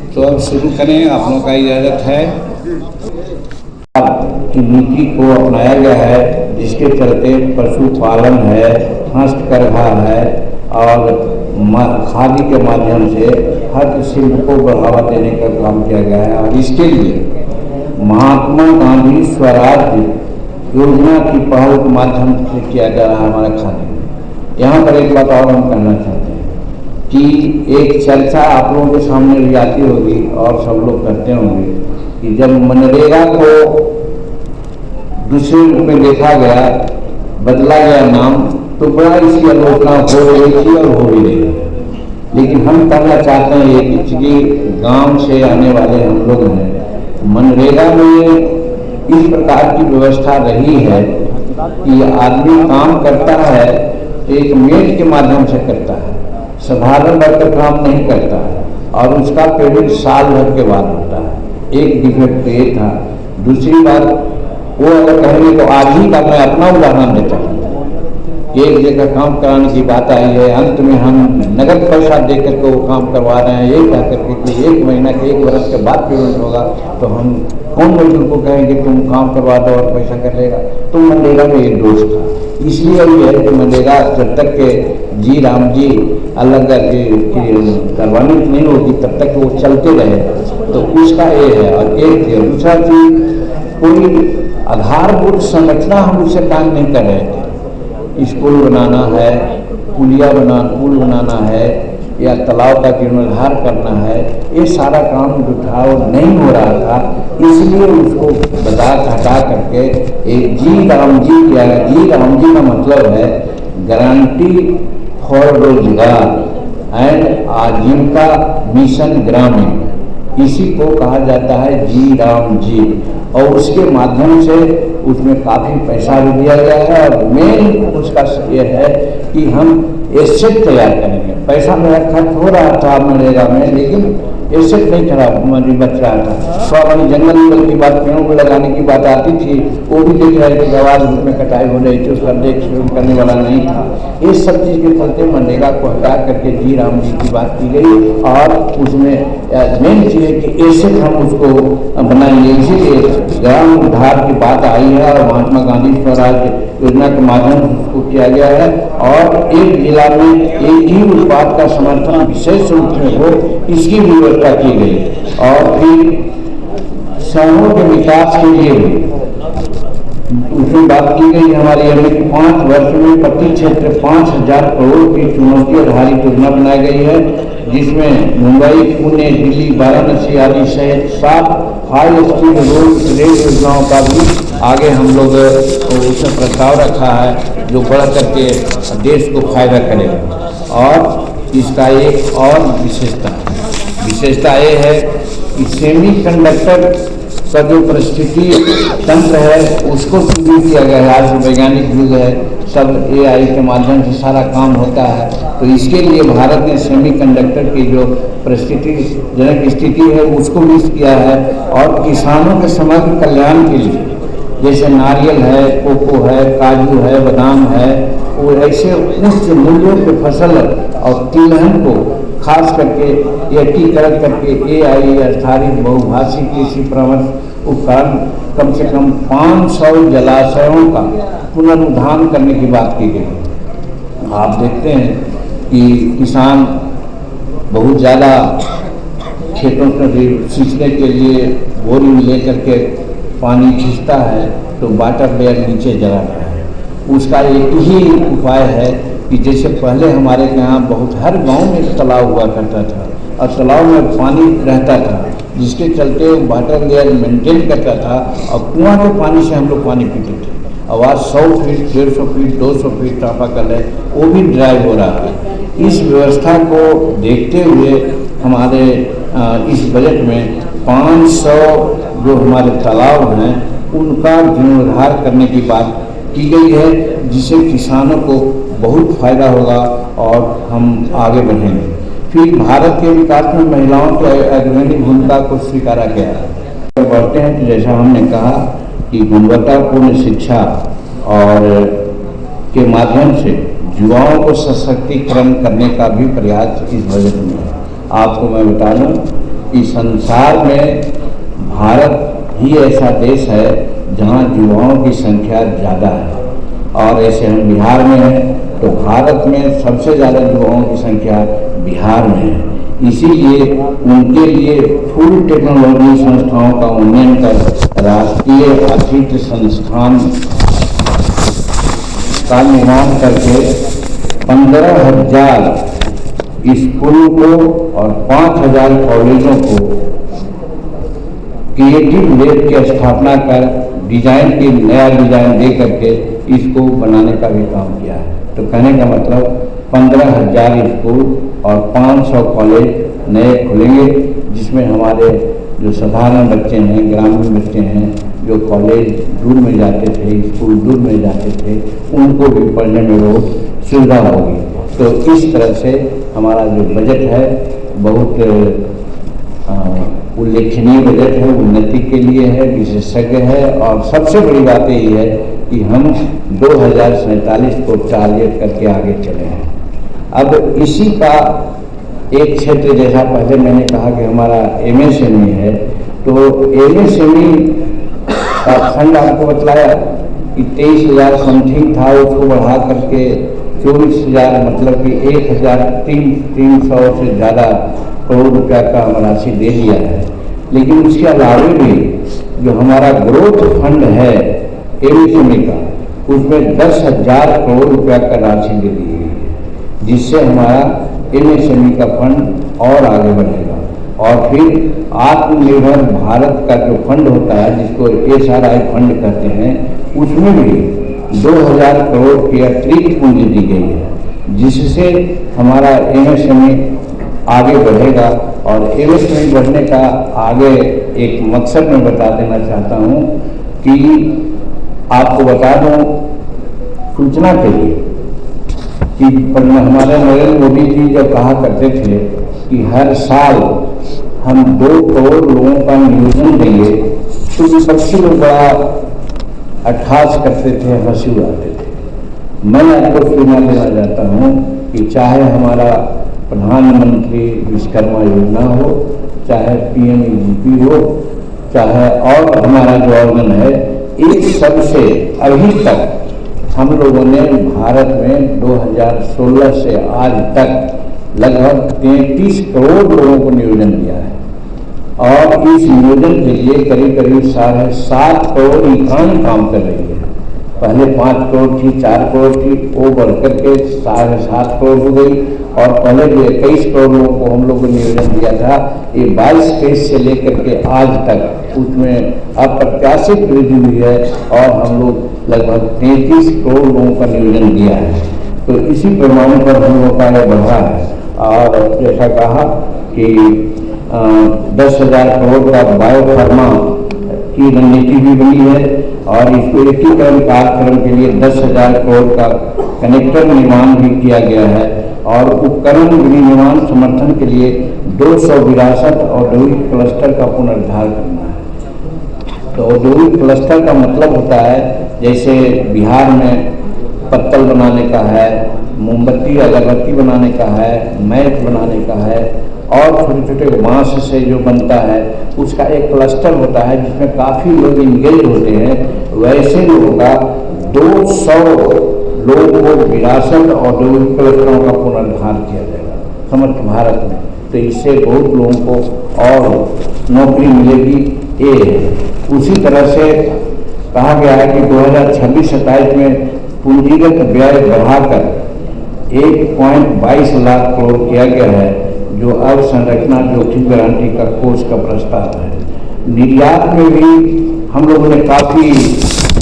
तो अब शुरू करें, आप लोगों का इजाज़त है। की नीति को अपनाया गया है जिसके चलते पशुपालन है, हस्तकरघा है और खादी के माध्यम से हर शिल्प को बढ़ावा देने का काम किया गया है। और इसके लिए महात्मा गांधी स्वराज्य योजना की पहल के माध्यम से किया जा रहा है हमारा खादी। यहाँ पर एक बात और हम करना चाहते हैं कि एक चर्चा आप लोगों के सामने भी आती होगी और सब लोग करते होंगे कि जब मनरेगा को दूसरे रूप में देखा गया, बदला गया नाम, तो बड़ा इसकी आलोचना हो रही थी और हो भी रही है। लेकिन हम करना चाहते हैं ये कि चूंकि गांव से आने वाले हम लोग हैं, मनरेगा में इस प्रकार की व्यवस्था रही है कि आदमी काम करता है तो एक मेल के माध्यम से करता है, साधारण वर्कर काम नहीं करता है और उसका पेमेंट साल भर के बाद होता है। एक डिफेक्ट ये था। दूसरी बात, वो अगर कहेंगे तो आज ही का मैं अपना उदाहरण देता हूँ। एक जगह काम कराने की बात आई है, अंत में हम नगद पैसा देकर के वो काम करवा रहे हैं, ये कह करके कि 1 महीना के 1 वर्ष के बाद पेमेंट होगा, तो हम कौन मजदूर को कहेंगे तुम काम करवा दो और पैसा कर लेगा। तो मनरेगा में एक दोष था। इसलिए ये है कि मनरेगा जब तक के जी राम जी अलग करवानी नहीं होगी तब तक वो चलते रहे, तो उसका ये है। और एक दूसरा चीज, कोई आधारभूत संरचना हम उससे काम नहीं कर रहे थे। स्कूल बनाना है, पुल बनाना है या तालाब का जीर्णोद्धार करना है, ये सारा काम जुटाव नहीं हो रहा था। इसलिए उसको हटा करके एक जी राम जी किया गया। जी राम जी का मतलब है गारंटी फॉर रोजगार एंड आजीविका मिशन ग्रामीण, इसी को कहा जाता है जी राम जी। और उसके माध्यम से उसमें काफ़ी पैसा भी दिया गया है और मेन उसका ये है कि हम एसेट तैयार करेंगे। पैसा मेरा खर्च हो रहा था मनरेगा में, लेकिन एसेट नहीं खराब बच रहा था। तो जंगल की बात, पेड़ों को लगाने की बात आती थी, वो भी देख रहे थे आवाज़ में कटाई हो रही थी, उसका देख करने वाला नहीं था। ये सब चीज़ के चलते मनरेगा को हटा करके जी राम जी की बात की गई और उसमें मेन चीज़ है कि एसेट हम उसको बनाएंगे। इसीलिए ग्राम उद्धार की बात आई है और महात्मा गांधी स्वराज्य योजना के माध्यम से उसको किया गया है। और एक जिला में एक ही उत्पाद का समर्थन विशेष रूप में हो, इसकी व्यवस्था की गई। और फिर शहरों के विकास के लिए उसमें बात की गई हमारे यहाँ की 5 वर्ष में प्रति क्षेत्र 5000 करोड़ की चुनौती आधारित योजना बनाई गई है, जिसमें मुंबई, पुणे, दिल्ली, वाराणसी आदि सहित 7 हाई स्पीड रेल योजनाओं का भी आगे हम लोग उसमें प्रस्ताव रखा है, जो बढ़ करके देश को फायदा करेगा। और इसका एक और विशेषता ये है कि सेमी कंडक्टर का जो परिस्थिति तंत्र है उसको शुरू किया गया है। आज वैज्ञानिक युग है, सब AI के माध्यम से सारा काम होता है, तो इसके लिए भारत ने सेमी कंडक्टर की जो परिस्थितिजनक स्थिति है उसको मिस किया है। और किसानों के समग्र कल्याण के लिए जैसे नारियल है, कोको है, काजू है, बादाम है, वो ऐसे उच्च मूल्यों के फसल और तिलहन को खास करके एकीकृत करके AI आधारित बहुभाषी कृषि परामर्श उपकरण कम से कम 500 जलाशयों का पुनरुद्धार करने की बात की गई। आप देखते हैं कि किसान बहुत ज़्यादा खेतों में सींचने के लिए बोरिंग लेकर के पानी खींचता है तो वाटर लेयर नीचे चला गया है। उसका एक ही उपाय है कि जैसे पहले हमारे यहाँ बहुत हर गांव में एक तालाब हुआ करता था और तालाब में पानी रहता था, जिसके चलते वाटर लेयर मेंटेन करता था और कुआं के पानी से हम लोग पानी पीते थे। अब आज 100 फीट, 150 फीट, 200 फीट चापाकल है, वो भी ड्राई हो रहा है। इस व्यवस्था को देखते हुए हमारे इस बजट में 500 जो हमारे तालाब हैं उनका जीर्णोद्धार करने की बात की गई है, जिससे किसानों को बहुत फायदा होगा और हम आगे बढ़ेंगे। फिर भारत के विकास में महिलाओं की अग्रणी भूमिका को स्वीकारा गया है। बढ़ते हैं तो जैसा हमने कहा कि गुणवत्तापूर्ण शिक्षा और के माध्यम से युवाओं को सशक्तिकरण करने का भी प्रयास इस बजट में है। आपको मैं बता दूं कि संसार में भारत ही ऐसा देश है जहाँ युवाओं की संख्या ज़्यादा है, और ऐसे हम बिहार में हैं तो भारत में सबसे ज़्यादा युवाओं की संख्या बिहार में है। इसीलिए उनके लिए फुल टेक्नोलॉजी संस्थाओं का उन्नयन कर राष्ट्रीय अतिरिक्त संस्थान का निर्माण करके 15,000 स्कूलों को और 5,000 कॉलेजों को क्रिएटिव लैब की स्थापना कर डिजाइन की नया डिजाइन दे करके इसको बनाने का भी काम किया है। तो कहने का मतलब 15,000 स्कूल और 500 कॉलेज नए खुलेंगे, जिसमें हमारे जो साधारण बच्चे हैं, ग्रामीण बच्चे हैं, जो कॉलेज दूर में जाते थे, स्कूल दूर में जाते थे, उनको भी पढ़ने में बहुत सुविधा होगी। तो इस तरह से हमारा जो बजट है बहुत उल्लेखनीय बजट है, उन्नति के लिए है, विशेषज्ञ है, और सबसे बड़ी बात यही है कि हम 2047 को टारगेट करके आगे चले हैं। अब इसी का एक क्षेत्र, जैसा पहले मैंने कहा कि हमारा MSME है, तो MSME का फंड आपको बतलाया कि 23,000 समथिंग था, उसको बढ़ा करके 24,000 मतलब कि 1,300 से ज़्यादा करोड़ रुपया का राशि दे दिया है। लेकिन उसके अलावा भी जो हमारा ग्रोथ फंड है MSME का, उसमें 10,000 करोड़ रुपया का राशि दे दी गई है, जिससे हमारा MSME का फंड और आगे बढ़ेगा। और फिर आत्मनिर्भर भारत का जो फंड होता है, जिसको SRI फंड कहते हैं, उसमें भी 2,000 करोड़ की अतिरिक्त पूंजी दी गई है, जिससे हमारा MSME आगे बढ़ेगा। और MSME बढ़ने का आगे एक मकसद मैं बता देना चाहता हूँ कि आपको बता दूँ सूचना के लिए कि हमारे नरेंद्र मोदी जी जब कहा करते थे कि हर साल हम 2 करोड़ लोगों का नियोजन देंगे, तो विपक्षी लोग बड़ा अट्ठास करते थे, हंसी उड़ाते थे। मैं आपको सूचना देना चाहता हूँ कि चाहे हमारा प्रधानमंत्री विश्वकर्मा योजना हो, चाहे PMEGP हो, चाहे और हमारा जो ऑर्गन है, इस सबसे अभी तक हम लोगों ने भारत में 2016 से आज तक लगभग 33 करोड़ लोगों को नियोजन दिया है, और इस नियोजन के लिए करीब करीब 7.5 करोड़ इकाई काम कर रही है। पहले 5 करोड़ थी, 4 करोड़ थी, वो बढ़ करके 7.5 करोड़ हो गई। और पहले जो 21 करोड़ लोगों को हम लोगों ने नियोजन दिया था, ये 22-23 से लेकर के आज तक उसमें अप्रत्याशित वृद्धि हुई है, और हम लोग लगभग 33 करोड़ लोगों का नियोजन दिया है। तो इसी पैमाने पर हम लोगों का यह बढ़ा है। और जैसा कहा कि 10,000 करोड़ का बायोफार्मा की रणनीति भी बनी है, और इसको एकीकरण कार्यक्रम के लिए 10,000 करोड़ का कनेक्टर निर्माण भी किया गया है, और उपकरण विनिर्माण समर्थन के लिए 200 विरासत औद्योगिक क्लस्टर का पुनरुद्धार करना है। तो औद्योगिक क्लस्टर का मतलब होता है, जैसे बिहार में पत्तल बनाने का है, मोमबत्ती अगरबत्ती बनाने का है, मैट बनाने का है, और छोटे छोटे बांस से जो बनता है उसका एक क्लस्टर होता है, जिसमें काफ़ी लोग इंगेज होते हैं। वैसे लोगों का 200 लोगों को विरासत औद्योगिक क्लस्टरों का पुनरुद्धार किया जाएगा समस्त भारत में। तो इससे बहुत लोगों को और नौकरी मिलेगी। ये उसी तरह से कहा गया है कि 2026-27 में पूंजीगत व्यय बढ़ाकर 1.22 लाख करोड़ किया गया है, जो अवसंरचना जोखिम गारंटी का कोष का प्रस्ताव है। निर्यात में भी हम लोगों ने काफ़ी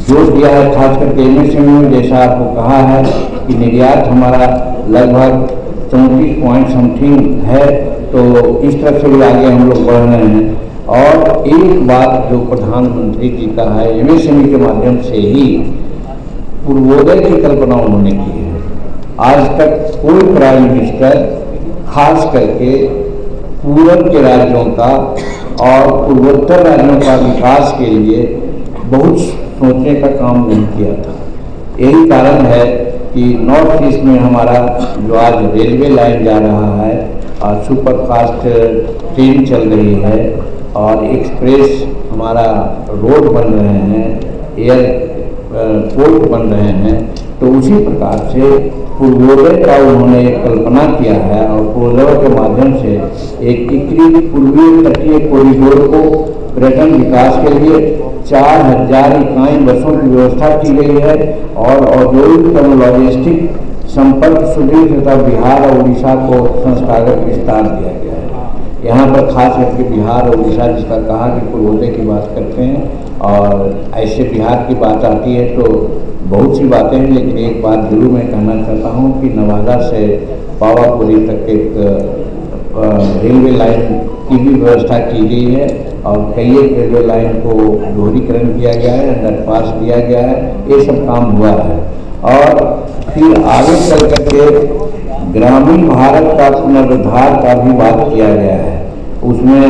जोर दिया है, खास करके MSME में। जैसा आपको कहा है कि निर्यात हमारा लगभग 34 पॉइंट समथिंग है, तो इस तरफ से भी आगे हम लोग बढ़ रहे हैं। और एक बात जो प्रधानमंत्री जी का है, MSME के माध्यम से ही पूर्वोदय की कल्पना उन्होंने की है। आज तक कोई प्राइम मिनिस्टर खास करके पूर्व के राज्यों का और पूर्वोत्तर राज्यों का विकास के लिए बहुत सोचने का काम नहीं किया था। यही कारण है कि नॉर्थ ईस्ट में हमारा जो आज रेलवे लाइन जा रहा है, सुपरफास्ट ट्रेन चल रही है और एक्सप्रेस हमारा रोड बन रहे हैं, एयरपोर्ट बन रहे हैं। तो उसी प्रकार से पूर्वोदय का उन्होंने एक कल्पना किया है और पूर्वोदय के माध्यम से एक टिकरी पूर्वीय तटीय कॉरिडोर को पर्यटन विकास के लिए 4000 इकाई बसों की व्यवस्था की गई है और औद्योगिक एवं लॉजिस्टिक संपर्क सुदृढ़ तथा बिहार और उड़ीसा को संस्थागत विस्तार दिया गया है। यहाँ पर खास करके बिहार और उड़ीसा जिसका कहा कि पूर्वोदय की बात करते हैं और ऐसे बिहार की बात आती है तो बहुत सी बातें हैं, लेकिन एक बात जरूर मैं कहना चाहता हूँ कि नवादा से पावापुरी तक एक रेलवे लाइन की भी व्यवस्था की गई है और कई एक रेलवे लाइन को दोहरीकरण किया गया है, अंडरपास दिया गया है, ये सब काम हुआ है। और फिर आगे चल करके ग्रामीण भारत का पुनरुद्धार का भी बात किया गया है। उसमें